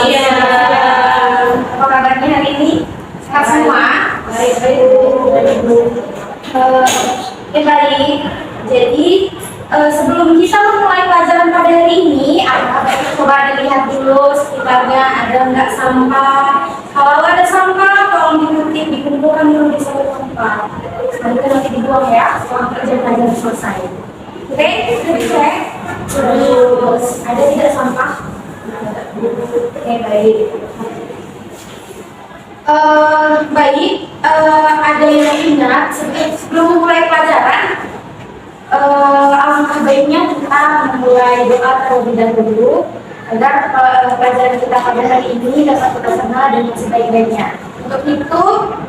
Iya. Apa kabarnya hari ini? Sehat semua? Baik. Baik. Jadi sebelum kita memulai pelajaran pada hari ini, coba dilihat dulu sekitarnya ada nggak sampah. Kalau ada sampah, tolong dikutip, dikumpulkan dulu di satu tempat. Nanti dibuang ya, setelah pelajaran selesai. Oke, cek. Terus ada tidak sampah? Oke, baik. Ada yang ingat sebelum mulai pelajaran, alangkah baiknya kita memulai doa terlebih dahulu agar pelajaran kita pada hari ini dapat terlaksana dengan sebaik-baiknya. Untuk itu,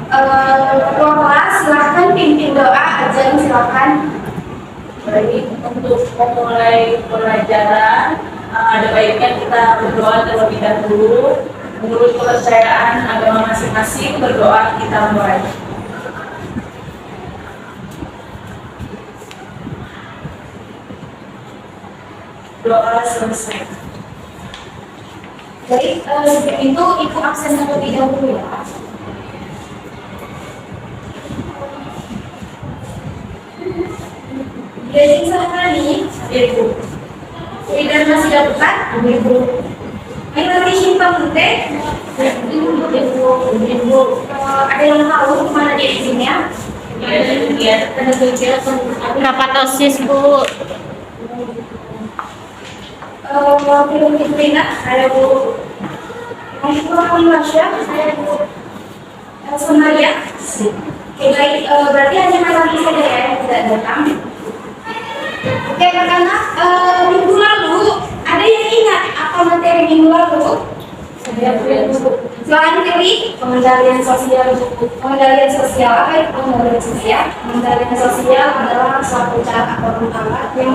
ketua kelas silahkan pimpin doa. Ajar silahkan. Baik, untuk memulai pelajaran ada baiknya kita berdoa terlebih dahulu. Menurut kepercayaan agama masing-masing, berdoa kita mulai. Doa selesai. Baik, itu absen terlebih dahulu ya. Jadi sehari Ibu. tidak masih dapat Ibu. Ini nanti simpan teh. Ibu. Ada yang tahu kemana dia izinnya? Rapat OSIS, Bu. Belum diterima. Ada Bu Masya, ada Bu Sonalia. Baik, berarti hanya hari saja ya yang tidak datang. Oke, anak-anak, minggu lalu ada yang ingat apa materi minggu lalu? Selain pilih pengendalian sosial, apa itu pengendalian sosial? Pengendalian sosial adalah suatu cara atau alat yang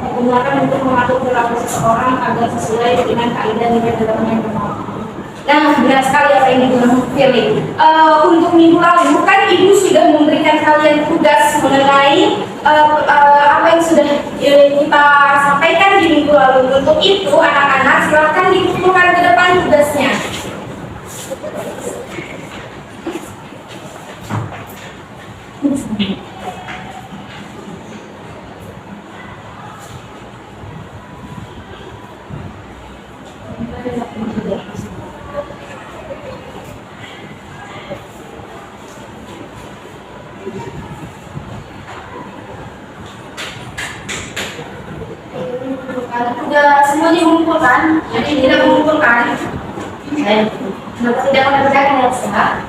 digunakan untuk mengatur perilaku seseorang agar sesuai dengan kaidah nilai dalam yang berlaku. Nah, benar sekali apa yang dipilih. Untuk minggu lalu kan Ibu sudah memberikan kalian tugas mengenai apa yang sudah kita sampaikan di minggu lalu. Untuk itu, anak-anak silakan dikumpulkan ke depan tugasnya. Sudah semua dikumpulkan, jadi tidak mengumpulkan. Kenapa tidak mengerjakan yang sehat?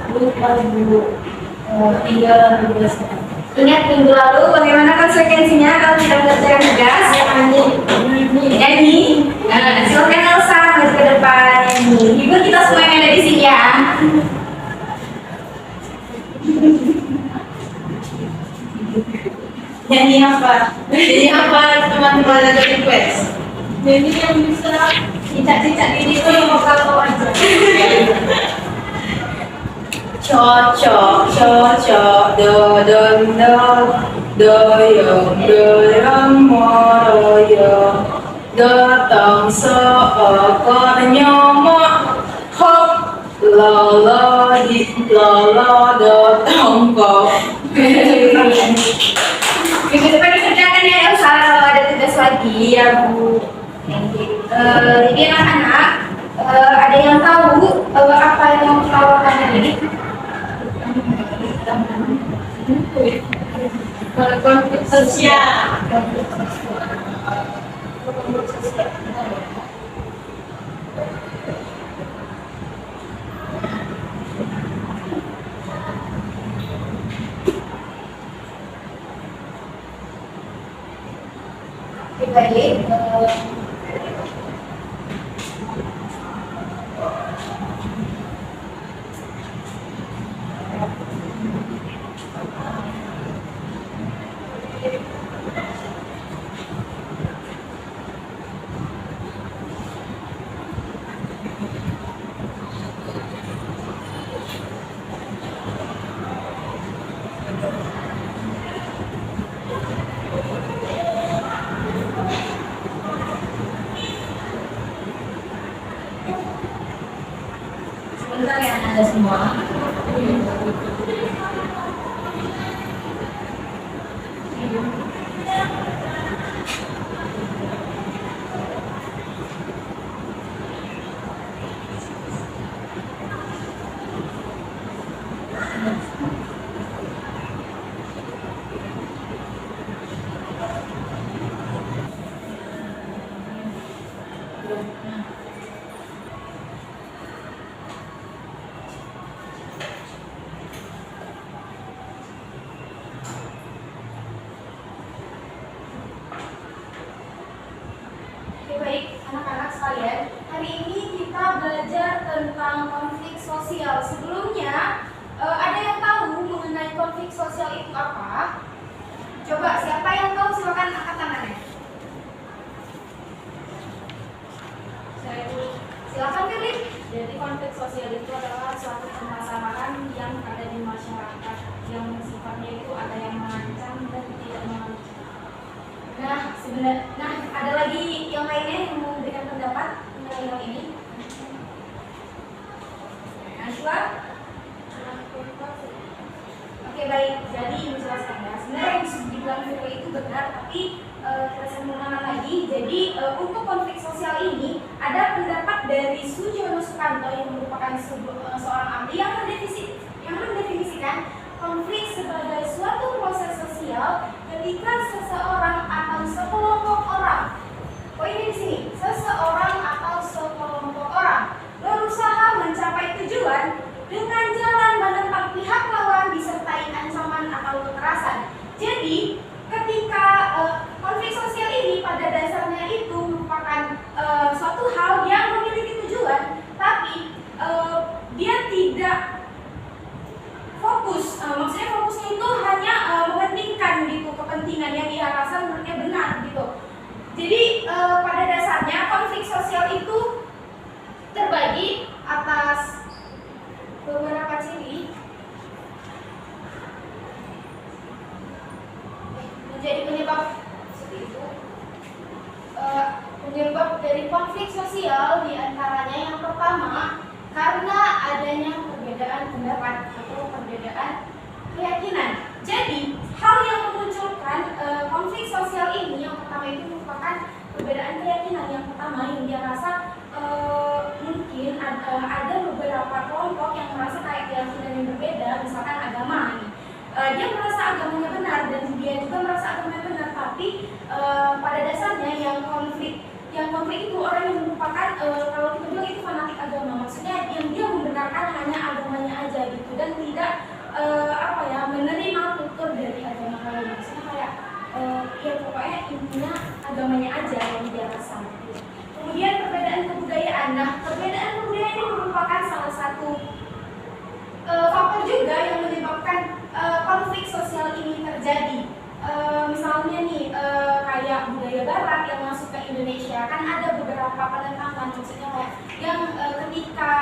Ingat minggu lalu bagaimana konsekuensinya kalau tidak mengerjakan tugas? Nyanyi. Silakan Elsa maju ke depan nyanyi. Ibu kita semua yang ada di sini ya. Nyanyi apa? Nyanyi apa teman-teman ada request? Nyanyi yang bisa cicak-cicak ini itu yang vokal aja. Cocok, doyong, moroyo, datang seekor nyamuk, hop, lala datang kok. Minggu depan dikerjakan ya Elsa kalau ada tugas lagi ya Bu. Jadi anak-anak, ada yang tahu apa yang mau kita lakukan hari ini? Konflik sosial. Baik, Sebentar ya Anda semua. Oke, baik anak-anak sekalian, hari ini kita belajar tentang konflik sosial. Sebelumnya, ada yang tahu mengenai konflik sosial itu apa? Coba, siapa yang tahu silakan angkat tangannya. Saya dulu. Silakan pilih. Jadi konflik sosial itu adalah suatu permasalahan yang ada di masyarakat yang sifatnya itu ada yang mengancam dan tidak mengancam. Nah, ada lagi yang lainnya yang mau memberikan pendapat mengenai hal ini? Najwa? Oke, baik. Jadi menjelaskan ya. Sebenarnya yang dibilang Vero itu benar, tapi kita sempurnakan lagi. Jadi untuk konflik sosial ini ada pendapat dari Sujono Sukanto yang merupakan seorang ahli yang mendefinisikan konflik sebagai suatu proses sosial ketika seseorang atau sekelompok orang, poinnya di sini, seseorang atau sekelompok orang berusaha mencapai tujuan dengan jalan menentang pihak lawan disertai ancaman atau kekerasan. Jadi, ketika konflik sosial ini pada dasarnya itu merupakan suatu hal yang memiliki tujuan, tapi dia tidak fokus, maksudnya fokusnya itu hanya mementingkan gitu kepentingan yang diharapkan menurutnya benar gitu. Jadi pada dasarnya konflik sosial itu terbagi atas beberapa ciri menjadi penyebab seperti itu. Penyebab dari konflik sosial diantaranya yang pertama karena adanya perbedaan pendapat atau perbedaan keyakinan. Jadi hal yang memunculkan konflik sosial ini yang pertama itu merupakan perbedaan keyakinan. Yang pertama yang dia rasa mungkin ada beberapa kelompok yang merasa kayak keyakinan yang berbeda, misalkan agama nih. Dia merasa agamanya benar dan dia juga merasa agamanya benar, tapi pada dasarnya yang konflik itu orang yang merupakan kalau kita bilang itu fanatik agama, maksudnya dia membenarkan hanya agamanya aja gitu dan tidak menerima tutur dari agama lain, maksudnya kayak ya pokoknya intinya agamanya aja yang dia rasa gitu. Kemudian perbedaan kebudayaan. Nah, perbedaan kebudayaan ini merupakan salah satu faktor juga yang menyebabkan konflik sosial ini terjadi. Misalnya nih kayak budaya barat yang masuk ke Indonesia, kan ada beberapa penentangan, maksudnya kayak yang ketika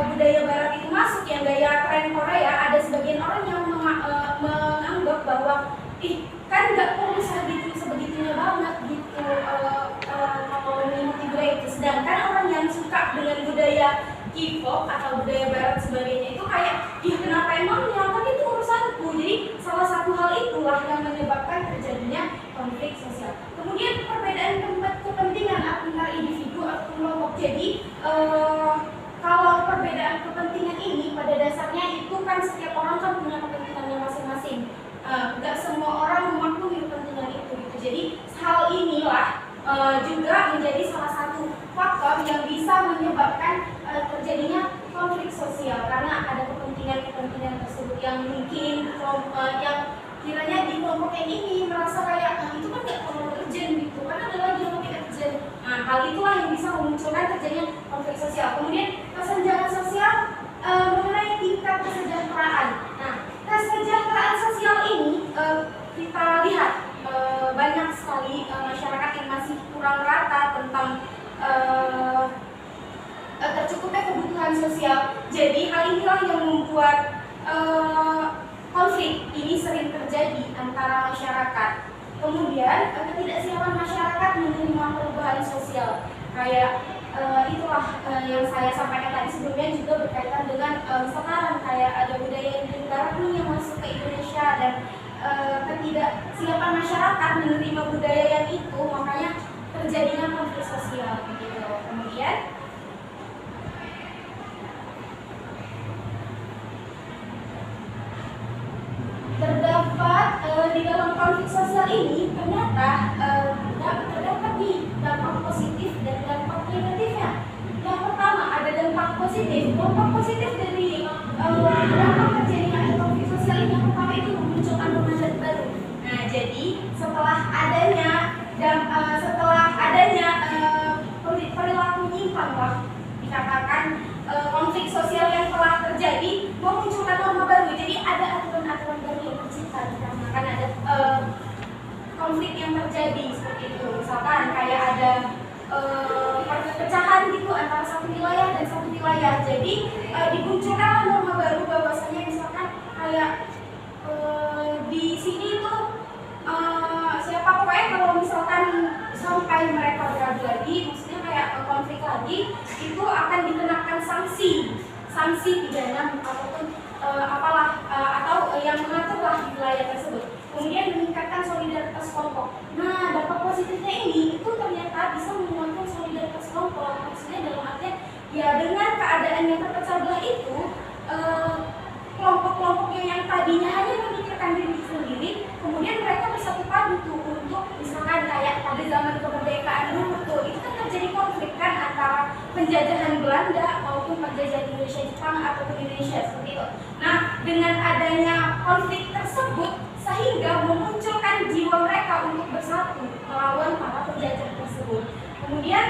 budaya barat itu masuk yang gaya tren Korea, ada sebagian orang yang menganggap bahwa kan nggak perlu sebegitunya banget gitu kalau mengikuti budaya itu, sedangkan orang yang suka dengan budaya K-pop atau budaya barat sebagainya itu kayak kenapa emangnya, kan itu urusanku. Jadi salah satu hal itulah yang menyebabkan terjadinya konflik sosial. Kemudian perbedaan kepentingan antara individu atau kelompok. Jadi kalau perbedaan kepentingan ini pada dasarnya itu kan setiap orang kan punya kepentingannya masing-masing. Nggak semua orang memaklumi kepentingan itu gitu. Jadi hal inilah juga menjadi salah satu faktor yang bisa menyebabkan terjadinya konflik sosial, karena ada kepentingan tersebut yang mungkin yang kiranya di kelompok yang ini merasa kayak itu kan nggak terlalu urgent gitu, karena ada lagi yang lebih urgent. Nah, hal itulah yang bisa memunculkan terjadinya konflik sosial. Kemudian kesenjangan sosial mengenai tingkat kesejahteraan. Nah, kesejahteraan sosial ini kita lihat banyak sekali masyarakat yang masih kurang rata tentang tercukupnya kebutuhan sosial. Jadi hal inilah yang membuat konflik ini sering terjadi antara masyarakat. Kemudian ketidaksiapan masyarakat menerima perubahan sosial, kayak itulah yang saya sampaikan tadi sebelumnya juga berkaitan dengan sekarang kayak ada budaya yang barat nih yang masuk ke Indonesia dan ketidaksiapan masyarakat menerima budaya yang itu, makanya terjadinya konflik sosial begitu. Kemudian terdapat di dalam konflik sosial ini ternyata terdapat nih dampak positif dan dampak negatifnya. Yang pertama ada dampak positif. Dampak positif dari dampak terjadinya konflik sosial ini yang pertama itu memunculkan remaja baru. Nah, jadi setelah adanya perilaku nyimpang lah dikatakan konflik sosial yang telah terjadi memunculkan norma baru. Jadi ada aturan-aturan baru yang tercipta dikarenakan ada konflik yang terjadi seperti itu. Misalkan kayak ada perpecahan gitu antara satu wilayah dan satu wilayah. Jadi dimunculkan norma baru bahwasanya misalkan kayak di sini tuh siapa pokoknya kalau misalkan sampai mereka beradu lagi, maksudnya kayak konflik lagi, itu akan dikenakan sanksi pidana ataupun atau yang mengaturlah di wilayah tersebut. Kemudian meningkatkan solidaritas kelompok. Nah, dampak positifnya ini itu ternyata bisa menguatkan solidaritas kelompok. Maksudnya dalam artian ya dengan keadaan yang terpecah belah itu kelompok-kelompok yang tadinya hanya memikirkan diri sendiri, kemudian mereka bersatu padu tuh untuk misalkan kayak pada zaman kemerdekaan dulu tuh, itu kan terjadi konflik kan antara penjajahan Belanda maupun penjajahan Indonesia Jepang ataupun Indonesia seperti itu. Nah, dengan adanya konflik tersebut sehingga memunculkan jiwa mereka untuk bersatu melawan para penjajah tersebut. Kemudian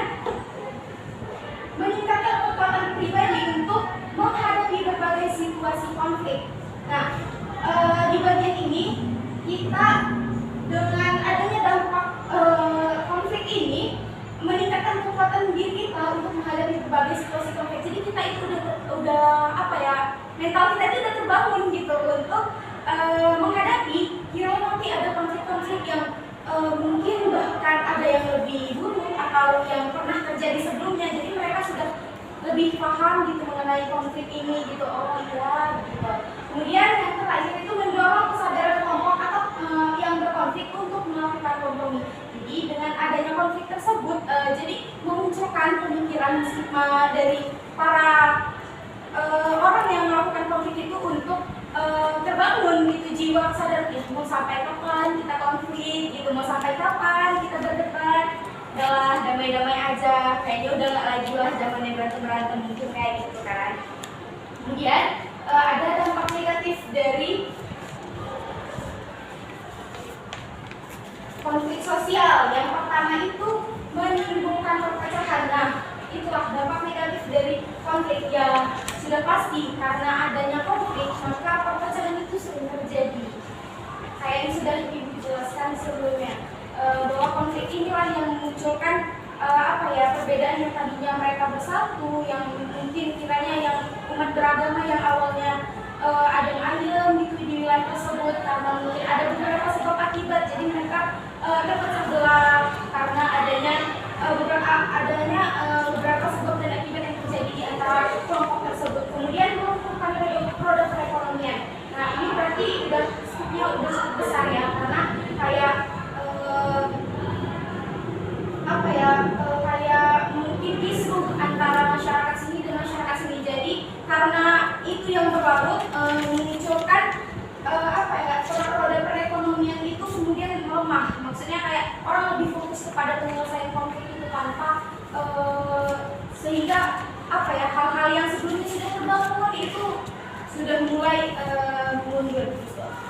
meningkatkan kekuatan pribadi untuk menghadapi berbagai situasi konflik. Nah, di bagian ini kita dengan adanya dampak konflik ini meningkatkan kekuatan diri kita untuk menghadapi berbagai situasi konflik. Jadi kita itu udah mental kita itu udah terbangun gitu untuk menghadapi kira nanti ada konflik-konflik yang mungkin bahkan ada yang lebih buruk atau yang pernah terjadi sebelumnya. Jadi mereka sudah lebih paham gitu mengenai konflik ini gitu. Oh iya gitu. Kemudian yang terakhir itu mendorong kesadaran kelompok atau yang berkonflik untuk melakukan kompromi. Jadi dengan adanya konflik tersebut jadi memunculkan pemikiran stigma dari para orang yang melakukan konflik itu untuk terbangun gitu jiwa kesadaran gitu. Mau sampai kapan kita konflik gitu, mau sampai kapan kita berdebat, udahlah damai-damai aja, kayaknya udah gak lagi lah zamannya berantem-berantem mungkin kayak gitu kan. Kemudian ada dampak negatif dari konflik sosial. Yang pertama itu menimbulkan perpecahan. Nah, itulah dampak negatif dari konflik yang sudah pasti karena adanya konflik maka perpecahan itu sering terjadi. Kayak yang sudah Ibu jelaskan sebelumnya bahwa konflik inilah yang memunculkan perbedaan yang tadinya mereka bersatu, yang mungkin kiranya yang umat beragama yang awalnya adem ayem gitu di wilayah tersebut karena mungkin ada beberapa sebab akibat jadi mereka terpecah belah karena adanya beberapa sebab dan akibat yang terjadi di antara kelompok tersebut. Kemudian melumpuhkan roda perekonomian. Nah, ini berarti udah cukup besar ya karena kayak kayak mungkin kisruh antara masyarakat sini dan masyarakat sini. Jadi karena itu yang berlarut memunculkan roda perekonomian itu kemudian melemah. Maksudnya kayak orang lebih fokus kepada penyelesaian konflik itu tanpa sehingga hal-hal yang sebelumnya sudah terbangun itu sudah mulai mundur.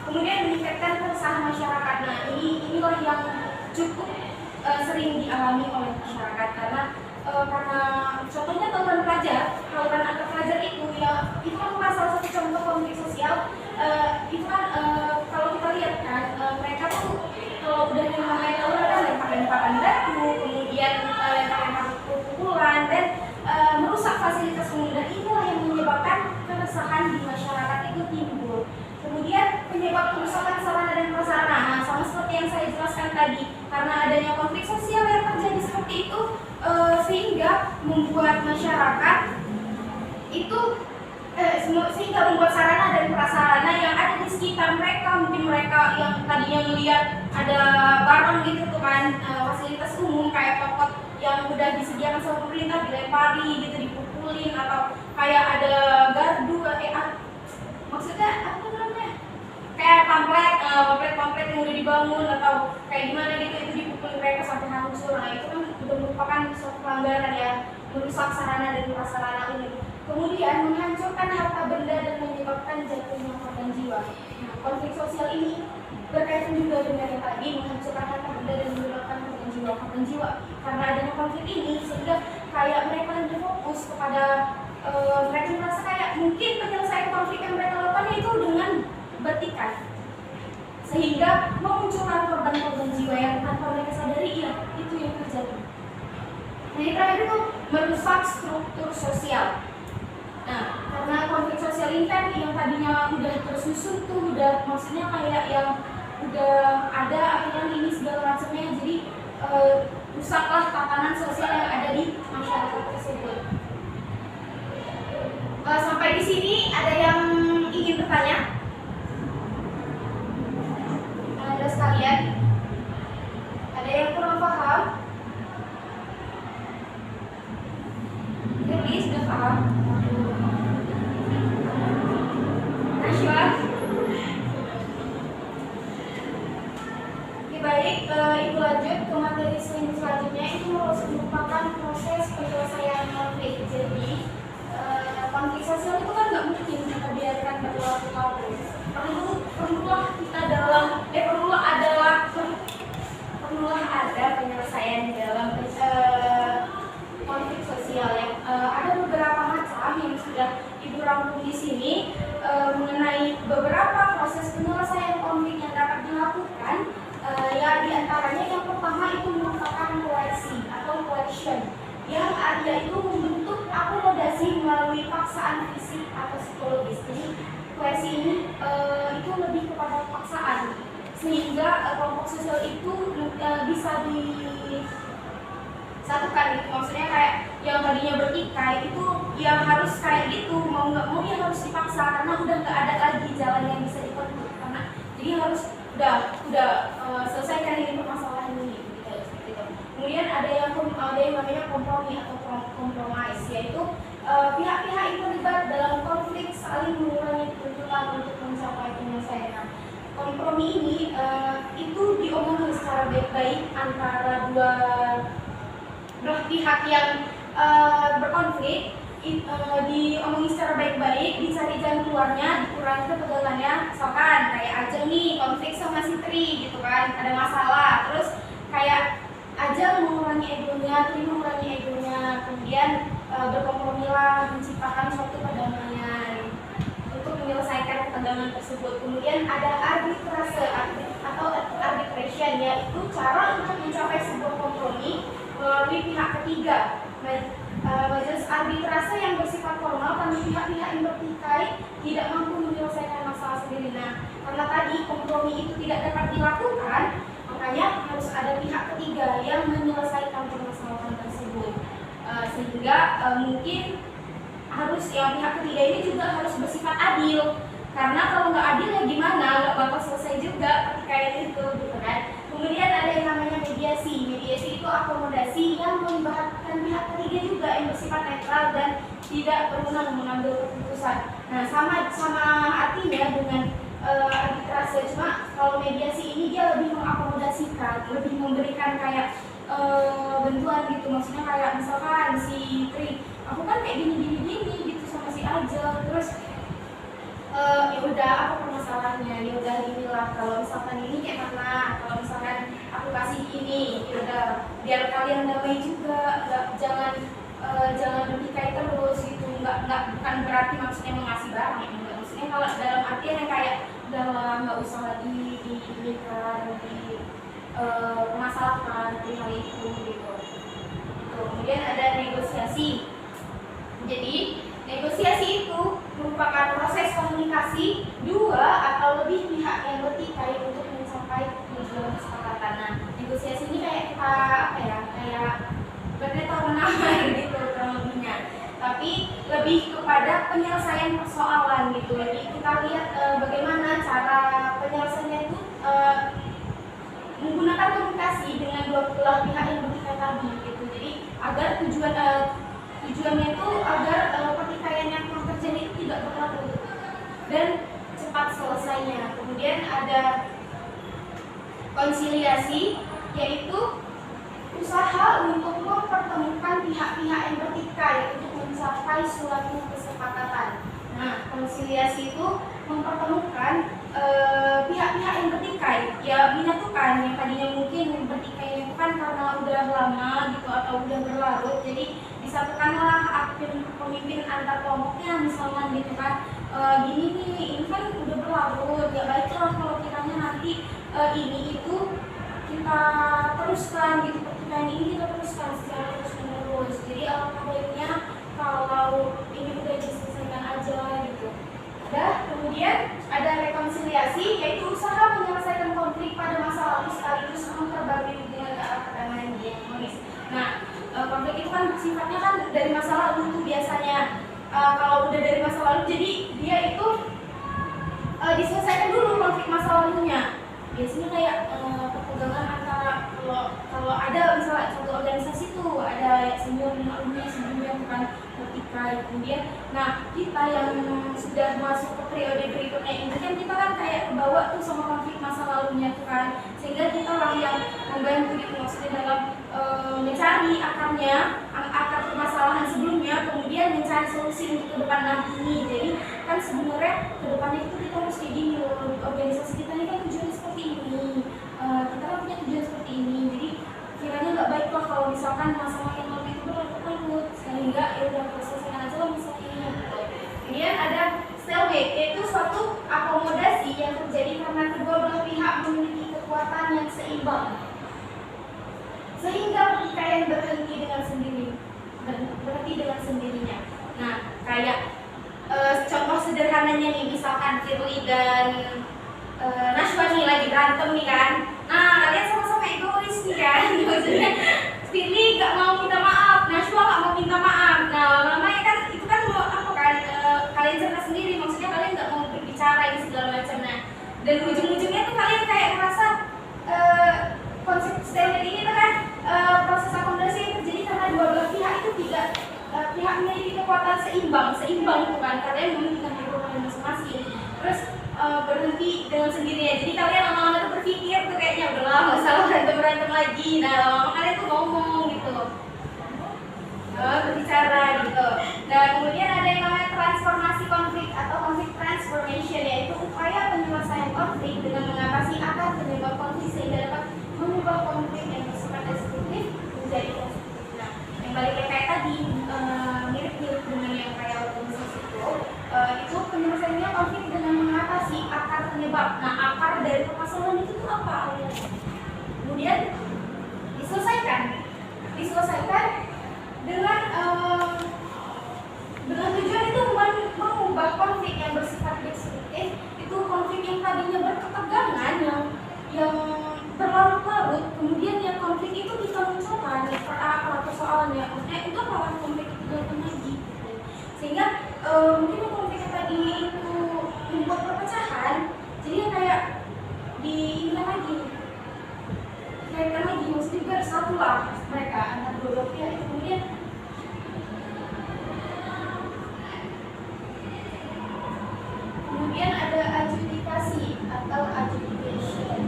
Kemudian meningkatkan keresahan masyarakat. Nah, inilah yang cukup sering dialami oleh masyarakat karena contohnya tawuran pelajar antar pelajar itu kan salah satu contoh konflik sosial. Itu kan kalau kita lihat kan mereka tuh kalau udah namanya tawuran kan lempar-lemparan batu, kemudian lempar-lempar pukulan dan merusak fasilitas umum, dan inilah yang menyebabkan keresahan di masyarakat itu timbul. Kemudian penyebab kerusakan sarana dan prasarana. Nah, sama seperti yang saya jelaskan tadi, karena adanya konflik sosial yang terjadi seperti itu sehingga membuat masyarakat itu sehingga membuat sarana dan prasarana yang ada di sekitar mereka, mungkin mereka yang tadinya melihat ada barang gitu tuh kan, fasilitas umum kayak toko yang udah disediakan sama pemerintah dilempari gitu, dipukulin, atau kayak ada gardu maksudnya apa namanya, kayak pamflet yang udah dibangun atau kayak gimana gitu, itu dipukulin mereka sampai hancur. Nah itu kan udah merupakan suatu pelanggaran ya, merusak sarana dan prasarana ini. Kemudian menghancurkan harta benda dan menyebabkan jatuhnya korban jiwa. Nah, konflik sosial ini berkaitan juga dengan yang tadi, menghancurkan harta benda dan menyebabkan korban jiwa. Karena adanya konflik ini sehingga kayak mereka lebih fokus kepada mereka merasa kayak mungkin penyelesaian konflik yang mereka lakukan itu dengan bertikai, sehingga memunculkan korban-korban jiwa yang tanpa mereka sadari ya itu yang terjadi. Nah, yang terakhir itu merusak struktur sosial. Nah, karena konflik sosial ini kan yang tadinya udah tersusun tuh, udah maksudnya kayak yang udah ada aturan ini segala macamnya, jadi rusaklah tatanan sosial yang ada di masyarakat tersebut. Sampai di sini ada yang ingin bertanya? Ada sekalian? Ada yang kurang paham? Jadi sudah paham? Najwa? Oke, baik, Ibu lanjut ke materi selanjutnya. Itu merupakan proses penyelesaian konflik. Jadi konflik sosial itu kan nggak mungkin kita biarkan berlalu-lalu. Perlulah ada penyelesaian di dalam konflik sosial yang ada beberapa macam yang sudah Ibu rangkum di sini mengenai beberapa proses penyelesaian konflik yang dapat dilakukan. Ya, diantaranya yang pertama itu merupakan koersi atau coercion, yang ada itu membentuk akomodasi melalui paksaan fisik atau psikologis. Jadi koersi ini itu lebih kepada paksaan, sehingga kelompok sosial itu bisa disatukan gitu. Maksudnya kayak yang tadinya bertikai itu yang harus kayak gitu, mau nggak mau ya harus dipaksa karena udah nggak ada lagi jalan yang bisa ditempuh, karena jadi harus udah selesaikan ini permasalahan ini gitu. Kemudian ada yang namanya kompromi atau compromise, yaitu pihak-pihak yang terlibat dalam konflik saling mengurangi tuntutan untuk mencapai penyelesaian. Nah, kompromi ini itu diomongin secara baik-baik antara dua belah pihak yang berkonflik, diomongin secara baik-baik, dicari jalan keluarnya, dikurangi ketegangannya. Misalkan kayak Ajeng nih konflik sama si Tri gitu kan, ada masalah, terus kayak Ajeng mengurangi egonya, Tri mengurangi egonya, kemudian berkompromilah menciptakan suatu perdamaian untuk menyelesaikan ketegangan tersebut. Kemudian ada arbitrase atau arbitration, yaitu cara untuk mencapai sebuah kompromi melalui pihak ketiga. Majelis arbitrase yang bersifat formal karena pihak-pihak yang bertikai tidak mampu menyelesaikan masalah sendiri. Nah, karena tadi kompromi itu tidak dapat dilakukan, makanya harus ada pihak ketiga yang menyelesaikan permasalahan tersebut. Sehingga mungkin harus yang pihak ketiga ini juga harus bersifat adil. Karena kalau nggak adil ya gimana, nggak bakal selesai juga pertikaian itu gitu kan. Kemudian ada yang namanya mediasi. Mediasi itu akomodasi yang melibatkan pihak ketiga juga yang bersifat netral dan tidak berwenang mengambil keputusan. Nah, sama artinya dengan arbitrase, cuma kalau mediasi ini dia lebih mengakomodasikan, lebih memberikan kayak bantuan gitu. Maksudnya kayak misalkan si Tri, aku kan kayak gini gitu sama si Ajeng, terus ya udah apa permasalahannya, ya udah inilah, kalau misalkan ini kayak mana, kalau misalkan aku kasih ini, ya udah biar kalian damai juga, jangan bertikai terus gitu. Bukan berarti maksudnya mengasih barang, enggak. Maksudnya kalau dalam artian yang kayak udahlah nggak usah lagi permasalahkan hal itu gitu. Kemudian ada negosiasi. Jadi negosiasi itu merupakan proses komunikasi dua atau lebih pihak yang bertikai untuk mencapai tujuan kesepakatan. Nah, negosiasi ini kayak kita kayak berdebat menawar gitu. pada penyelesaian persoalan gitu. Jadi kita lihat bagaimana cara penyelesaiannya itu menggunakan komunikasi dengan dua belah pihak yang bertikai tadi gitu. Jadi agar tujuannya itu agar pertikaian yang terjadi itu tidak berlarut dan cepat selesainya. Kemudian ada konsiliasi, yaitu usaha untuk mempertemukan pihak-pihak yang bertikai untuk mencapai suatu kesepakatan. Nah, konsiliasi itu mempertemukan pihak-pihak yang bertikai, ya menyatukan yang tadinya mungkin bertikai itu kan karena udah lama gitu atau udah berlarut, jadi disatukanlah pemimpin antar kelompoknya misalnya gitu kan. Gini nih, ini kan udah berlarut, ya baiklah kalau kiranya nanti ini itu kita teruskan gitu, pertikaian ini kita teruskan secara terus menerus. Jadi alangkah baiknya kalau ini udah diselesaikan aja gitu. Kemudian ada rekonsiliasi, yaitu usaha menyelesaikan konflik pada masa lalu sekaligus memperbarui hubungan ke arah perdamaian yang harmonis. Nah, konflik itu kan sifatnya kan dari masa lalu tuh biasanya. Kalau udah dari masa lalu, jadi dia itu diselesaikan dulu konflik masa lalunya. Biasanya kayak perpegangan antara kalau ada misalnya satu organisasi tuh ada senior dan alumni sebelumnya bukan bertikai, kemudian nah kita yang sudah masuk ke periode berikutnya ini kan kita kan kayak kebawa tuh sama konflik masa lalunya tuh kan, sehingga kita lah yang membantu gitu maksudnya dalam mencari akar permasalahan sebelumnya, kemudian mencari solusi untuk ke depan nanti. Jadi kan sebenarnya ke depannya itu kita harus kayak gini loh, organisasi kita ini kan tujuannya seperti ini, kita kan punya tujuan seperti ini, jadi kiranya nggak baik lah kalau misalkan masalah yang lalu itu berlarut-larut, sehingga ya udah kita selesaikan aja lah misalnya ini gitu. Kemudian ada stalemate, yaitu suatu akomodasi yang terjadi karena kedua belah pihak memiliki kekuatan yang seimbang sehingga pertikaian berhenti dengan sendirinya. Nah, kayak contoh sederhananya nih, misalkan Firly dan Nashwa nih lagi berantem nih kan. Nah, kalian sama-sama egois nih kan. Maksudnya Firly gak mau minta maaf, Nashwa gak mau minta maaf. Nah, lama-lama ya kan itu kan mau apa kan, kalian cerita sendiri, maksudnya kalian gak mau berbicara ini segala macam. Nah, dan ujung-ujungnya tuh kalian kayak ngerasa konsep stalemate ini tuh kan proses akomodasi yang terjadi karena dua belah pihak itu tidak pihak memiliki kekuatan seimbang tuh kan, kalian memiliki kekuatan masing-masing, terus berhenti dengan sendirinya. Jadi kalian lama-lama tuh berpikir tuh kayaknya udahlah nggak usah berantem lagi. Nah, lama-lama kalian tuh ngomong gitu, berbicara gitu. Nah, kemudian ada yang namanya transformasi konflik atau konflik transformation, yaitu upaya penyelesaian konflik dengan mengatasi akar penyebab konflik sehingga dapat mengubah konflik yang bersifat destruktif menjadi konstruktif. Nah, yang balik kayak tadi mirip-mirip dengan yang kayak organisasi itu penyelesaiannya konflik dengan mengatasi akar penyebab. Nah, akar dari permasalahan itu tuh apa? Kemudian diselesaikan dengan tujuan itu mengubah konflik yang bersifat destruktif, itu konflik yang tadinya berketegangan yang berlarut-larut, kemudian yang konflik itu bisa munculkan persoalannya, maksudnya itu malah konflik itu datang lagi gitu. Sehingga mungkin yang konflik yang tadi itu membuat perpecahan, jadi kayak diingat lagi, maksudnya biar satu lah mereka antara dua pihak itu. Kemudian ada adjudikasi atau adjudication.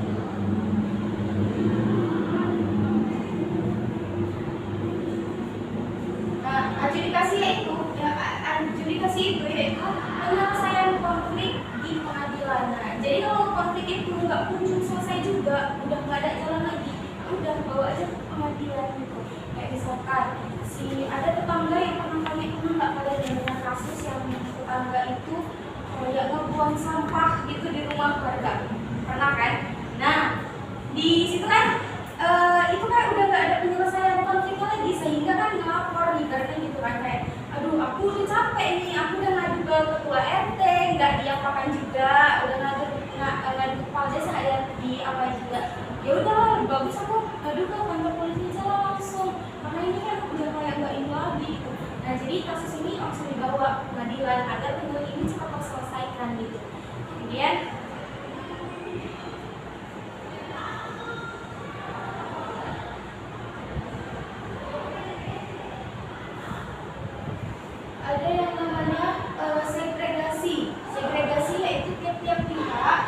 Nah, adjudikasi itu yaitu penyelesaian konflik di pengadilan. Nah, jadi kalau konflik itu nggak kunjung selesai juga, udah nggak ada jalan lagi, udah bawa aja ke pengadilan gitu. Kayak misalkan ada tetangga yang pernah nggak kalian dengan kasus yang tetangga itu kayak ngebuang sampah gitu di rumah warga, pernah kan? Nah, di situ kan itu kan udah nggak ada penyelesaian konfliknya lagi, sehingga kan ngelapor nih karena gitu kan, kayak aduh aku udah capek nih, aku udah ngadu ke ketua RT nggak diapakan juga, udah ngadu ke kepala desa nggak diapain juga, ya udah bagus aku ngadu ke kantor polisi aja langsung, karena ini kan udah kayak nggak ini lagi gitu. Nah, jadi kasus ini langsung dibawa pengadilan agar tentunya ini cepat terselesaikan gitu. Kemudian ada yang namanya segregasi. Segregasi yaitu tiap-tiap pihak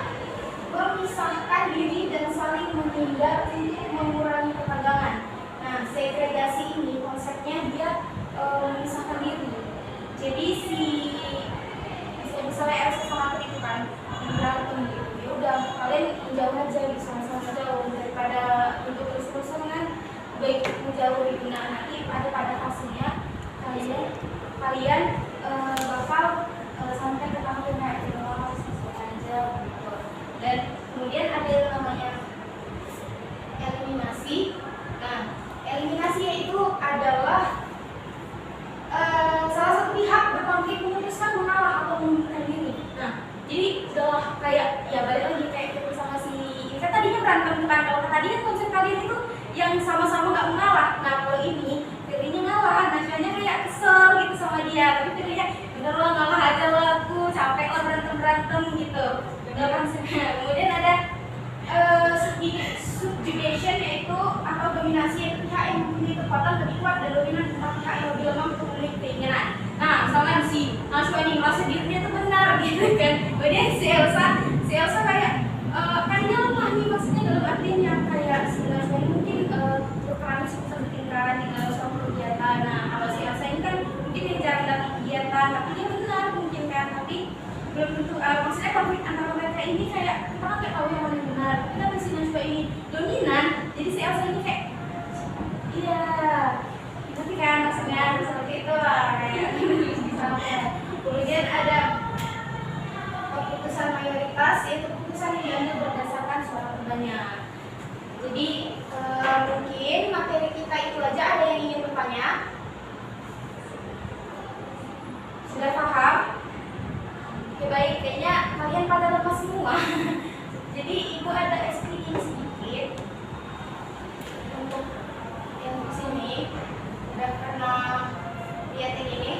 memisahkan diri dan saling menghindar untuk mengurangi ketegangan. Nah, segregasi ini konsepnya dia memisahkan diri. Jadi misalnya Elsa sama aku itu kan berantem gitu, ya udah kalian menjauh aja gitu, sama-sama jauh daripada untuk terus-terusan kan, baik menjauh gitu. Nah, nanti pada hasilnya kalian bakal sampai ke tahap yang kayak gitu, harus sesuai aja gitu. Dan kemudian ada yang namanya eliminasi. Nah, eliminasi itu adalah salah satu pihak berkonflik memutuskan mengalah atau mengundurkan diri. Nah, jadi udah kayak ya balik lagi kayak kita sama si Ika tadinya berantem kan. Kalau tadi kan konsep kalian itu yang sama-sama nggak mengalah. Nah, kalau ini Firlynya ngalah, Najwanya kayak kesel gitu sama dia, tapi Firlynya bener lo ngalah aja lah, aku capek lah berantem gitu. Bener kan? Kemudian ada subjugation, yaitu atau dominasi, yaitu pihak yang memiliki kekuatan lebih kuat dan dominan tentang pihak yang lebih lemah untuk memiliki keinginan. Nah, misalnya si Najwa ini merasa dirinya itu benar gitu kan. Kemudian si Elsa kayak kan dia lemah nih, maksudnya dalam artinya kayak si Najwa ini mungkin berperan sebesar ketinggalan dengan suatu kegiatan. Nah, kalau si Elsa ini kan mungkin yang jarang datang kegiatan, tapi dia benar mungkin kan, tapi belum tentu. Maksudnya konflik antara mereka ini kayak kita kan nggak tahu yang mana yang benar. Kita si Najwa ini dominan, jadi si Elsa ini kayak iya, tapi kan maksudnya seperti itu lah kayak kemudian ada keputusan mayoritas, yaitu keputusan yang diambil berdasarkan suara terbanyak. Jadi mungkin materi kita itu aja. Ada yang ingin bertanya? Sudah paham? Oke, baik, kayaknya kalian pada lepas semua. Jadi ibu ada explaining sedikit untuk yang di sini. Udah pernah lihat yang ini?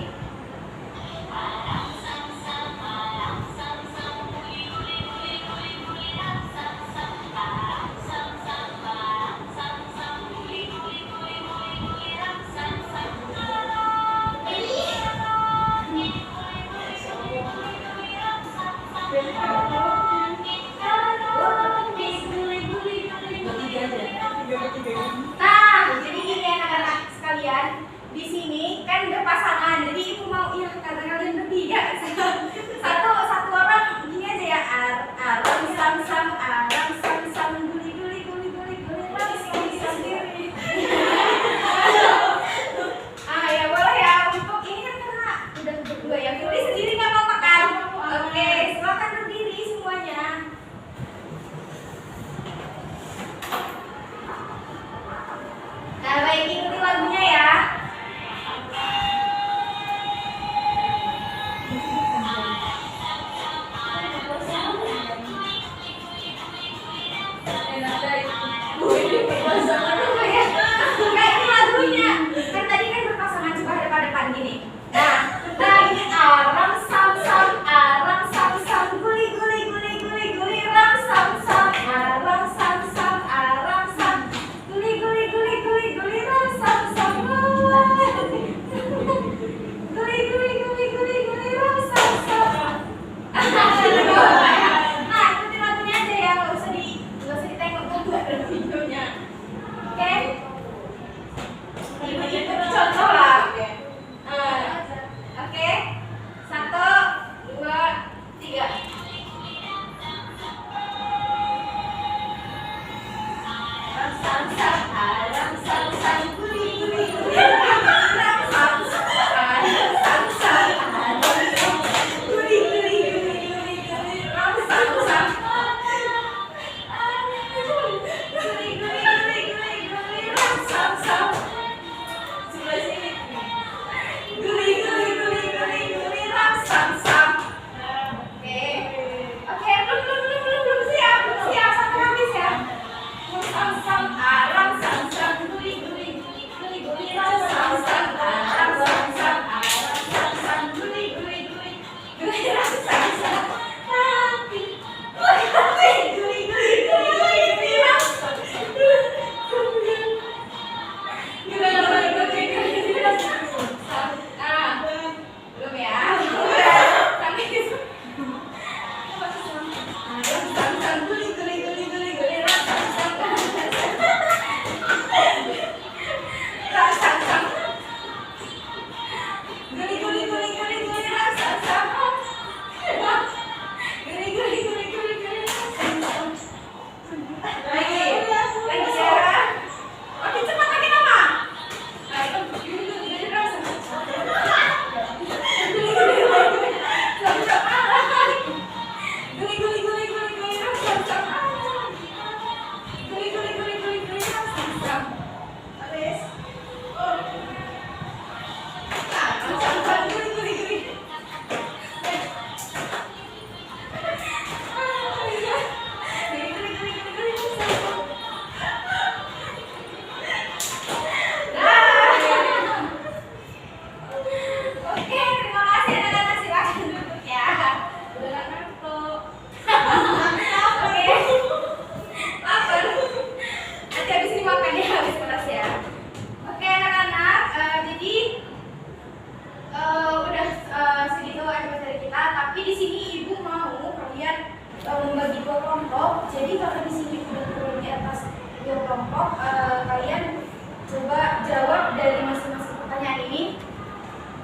Jadi kalau di sini udah turun di atas dua kelompok, kalian coba jawab dari masing-masing pertanyaan ini.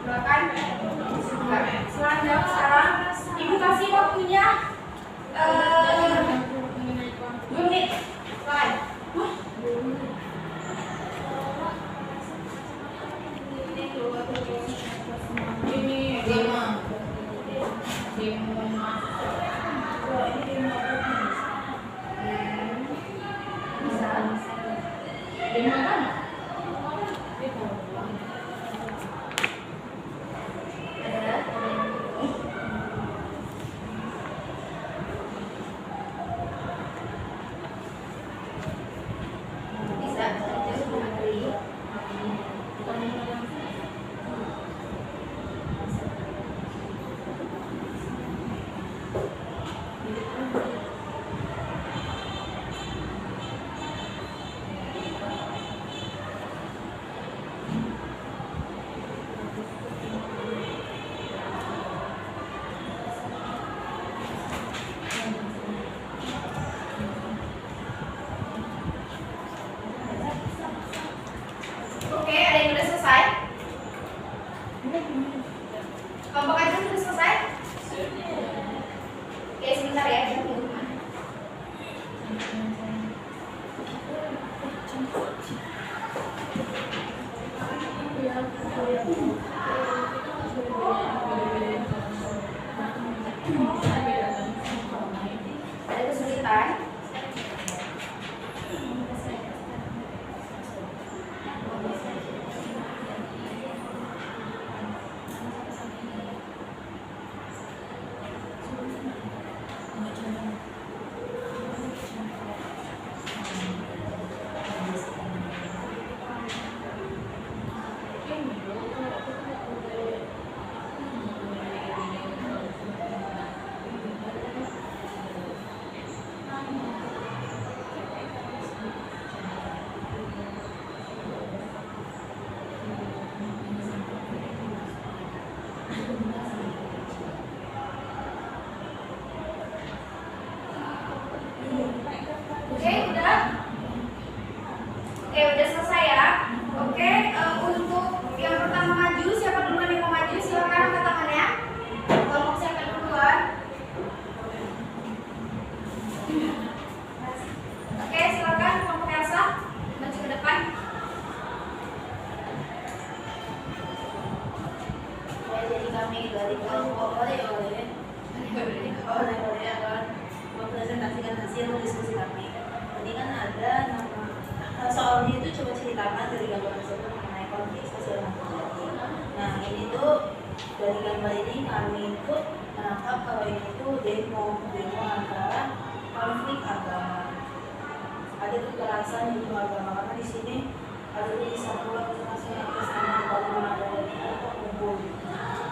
Silakan. Selamat jawab sekarang. Ibu kasih waktunya 2 menit. Bye. Ini demo. Demo. Demo kan? Oke, ada yang udah selesai? Kelompok aja sudah selesai? Oke, sebentar ya. Ada kesulitan? Oke, udah? Oke, udah selesai ya. Oke, untuk yang pertama maju, siapa duluan yang mau maju? Silakan angkat tangannya. Kelompok siapa duluan? Oke, silakan kelompok Elsa maju ke depan. Ya, jadi kami dari kelompok oleh mempresentasikan hasil diskusi kami. Tadi kan ada nama soalnya itu coba ceritakan dari gambar tersebut mengenai konflik sosial yang terjadi. Nah ini tuh dari gambar ini kami itu menangkap kalau ini tuh demo antara konflik agama. Ada kekerasan di agama karena di sini ada tulisan pula kesaksian kesamaan agama dan kumpul.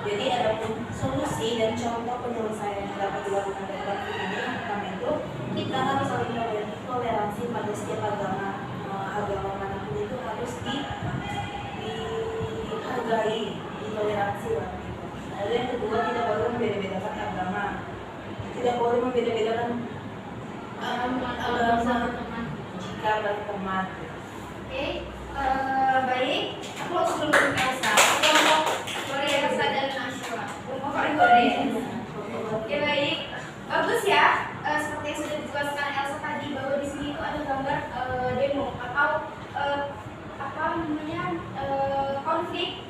Jadi ada pun solusi dan contoh penyelesaian yang dapat dilakukan dari konflik ini pertama itu kita harus saling toleransi pada setiap agama manapun itu harus dihargai, ditoleransi lah. Lalu yang kedua tidak boleh membeda-bedakan agama, tidak boleh membeda-bedakan agama jika berteman. Oke, baik. Aku langsung dulu ke Elsa. Kelompok Korea Elsa dan Ashwa. Kelompok Korea. Oke, baik. Bagus ya. Seperti yang sudah dijelaskan Elsa tadi bahwa di sini itu ada gambar demo atau konflik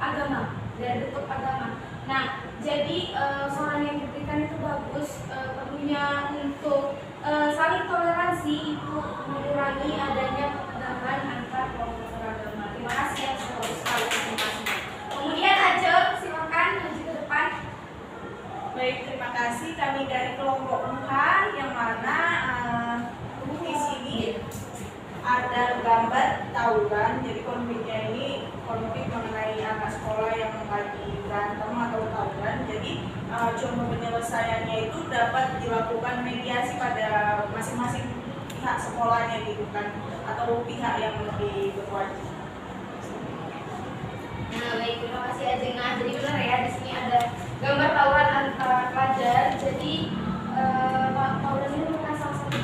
agama dari bentuk agama. Nah, jadi soalan yang diberikan itu bagus. Perlunya untuk saling toleransi itu mengurangi adanya ketegangan antar kelompok beragama. Terima kasih ya, bagus sekali informasinya. Kemudian aja silakan maju ke depan. Baik, terima kasih. Kami dari kelompok MH yang mana di sini ada gambar tawuran. Jadi konfliknya ini konflik mengenai anak sekolah yang lagi berantem atau tawuran. Jadi contoh penyelesaiannya itu dapat dilakukan mediasi pada masing-masing pihak sekolahnya gitu kan, atau pihak yang lebih berwajib. Nah, baik, terima kasih Ajeng. Jadi benar ya, di sini ada gambar tawuran antara pelajar. Jadi tawuran ini merupakan salah satu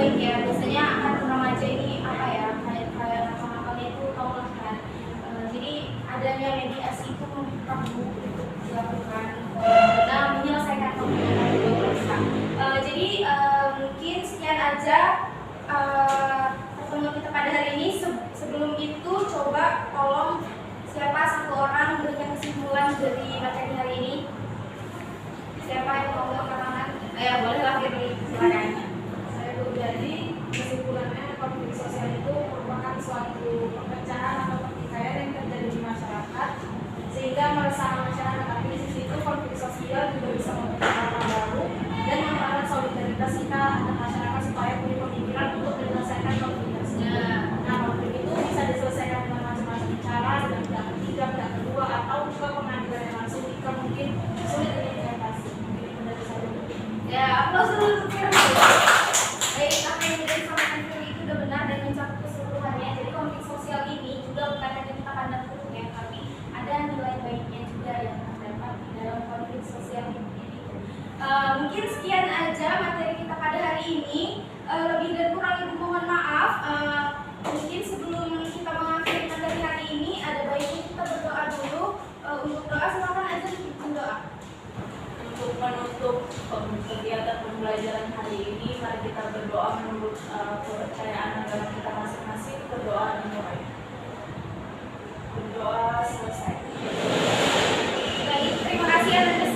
baik ya. Biasanya akan remaja ini apa ya, kayak nakal-nakalnya itu tahu lah kan. Jadi adanya mediasi itu perlu dilakukan dalam menyelesaikan konflik mereka. Jadi mungkin sekian aja pertemuan kita pada hari ini. Sebelum itu coba tolong siapa satu orang memberikan kesimpulan dari materi hari ini. Siapa yang mau angkat tangan? Ya boleh lah Firly, silakan. Saya jadi kesimpulannya konflik sosial itu merupakan suatu perpecahan atau pertikaian yang terjadi di masyarakat sehingga meresahkan masyarakat. Tapi di sisi itu konflik sosial juga bisa membentuk hal baru dan mempererat solidaritas kita antar masyarakat supaya punya pemikiran untuk menyelesaikan konflik tersebut. Nah, konflik itu bisa diselesaikan dengan macam-macam cara, dengan pihak ketiga, pihak kedua, atau juga pengadilan yang langsung jika mungkin sulit diimplementasi. Mungkin itu dari saya. Ya, aplaus dulu untuk Firly. Baik, apa yang sudah disampaikan Firly itu sudah benar dan mencakup keseluruhannya. Jadi konflik sosial ini juga bukan hanya kita pandang buruknya, tapi ada nilai baiknya juga yang terdapat di dalam konflik sosial ini. Mungkin sekian aja materi kita pada hari ini. Lebih dan kurang ibu mohon maaf. Mungkin sebelum kita mengakhiri materi hari ini, ada baiknya kita berdoa dulu. Untuk doa silakan aja bikin doa. Untuk menutup kegiatan pembelajaran hari ini, mari kita berdoa menurut kepercayaan agama kita masing-masing. Berdoa dimulai. Berdoa selesai. Baik, terima kasih atas